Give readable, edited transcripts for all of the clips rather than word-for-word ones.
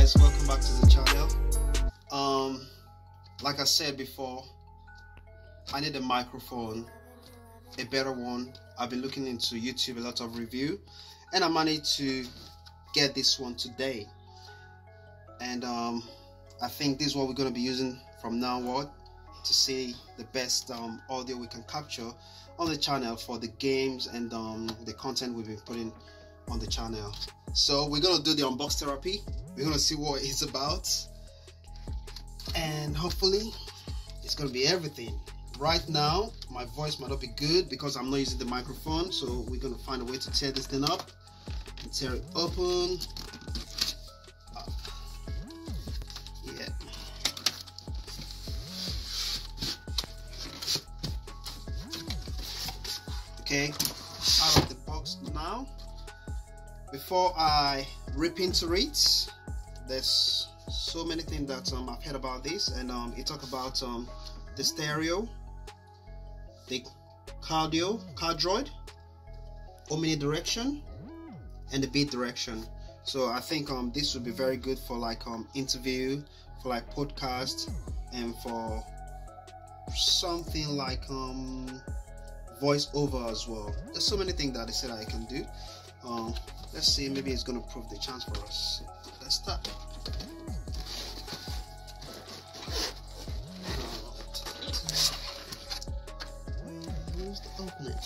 guys, welcome back to the channel. Like I said before, I need a microphone, a better one. I've been looking into YouTube, a lot of review, and I managed to get this one today. And I think this is what we're going to be using from now on to see the best audio we can capture on the channel for the games and the content we've been putting on the channel. So we're going to do the unbox therapy. We're going to see what it's about, and hopefully it's going to be everything. Right now my voice might not be good because I'm not using the microphone, so we're going to find a way to tear this thing up and tear it open. Yeah. Okay, out of the box now. Before I rip into it, there's so many things that I've heard about this, and it talk about the stereo, the cardioid, omnidirection, and the beat direction. So I think this would be very good for like interview, for like podcast, and for something like voice over as well. There's so many things that they said I can do. Let's see, maybe it's gonna prove the chance for us. Let's start. Where's the opening?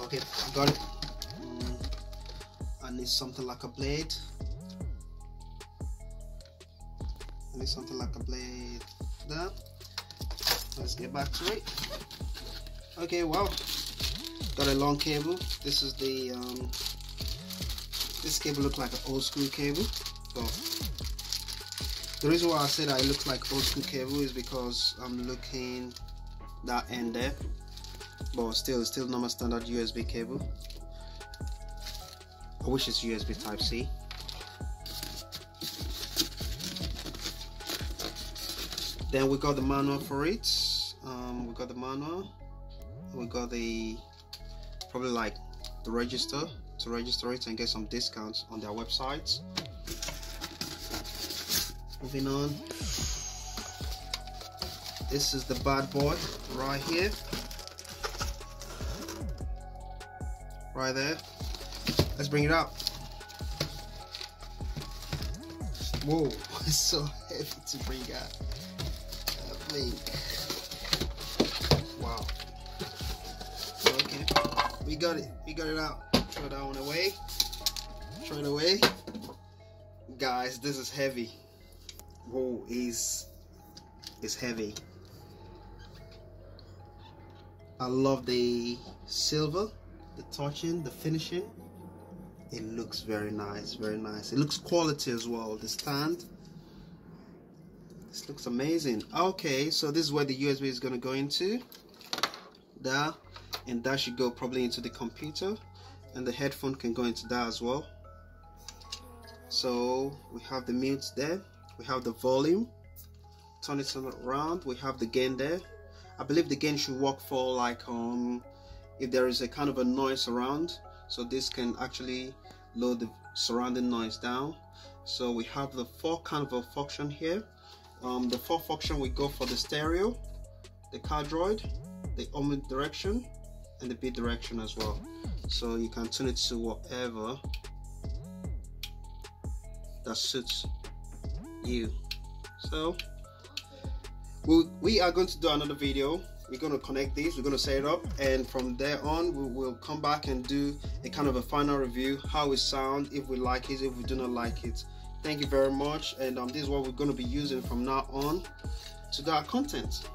Okay, I got it. I need something like a blade. There. Let's get back to it. Okay, wow. Got a long cable. This is the this cable looks like an old school cable. So the reason why I said I look like old school cable is because I'm looking that end there, but still normal standard USB cable. I wish it's USB type C. Then we got the manual for it. We got the manual. We got the probably like the register to register it and get some discounts on their websites. Moving on. This is the bad boy right here. Right there. Let's bring it up. Whoa, it's so heavy to bring out. Wow. Okay, we got it out. Throw that one away. Throw it away. Guys, this is heavy. Whoa, it's heavy. I love the silver, the touching, the finishing. It looks very nice, very nice. It looks quality as well. The stand. This looks amazing. Okay, so this is where the USB is going to go into. There, and that should go probably into the computer, and the headphone can go into that as well. So we have the mute there, we have the volume, turn it around, we have the gain there. I believe the gain should work for like if there is a kind of a noise around, so this can actually load the surrounding noise down. So we have the four kind of a function here. The four function we go for the stereo, the cardioid, the omnidirection, and the beat direction as well. So you can tune it to whatever that suits you. So we are going to do another video. We're going to connect these, we're going to set it up, and from there on we will come back and do a kind of a final review, how it sounds, if we like it, if we do not like it. Thank you very much, and this is what we're going to be using from now on to do our content.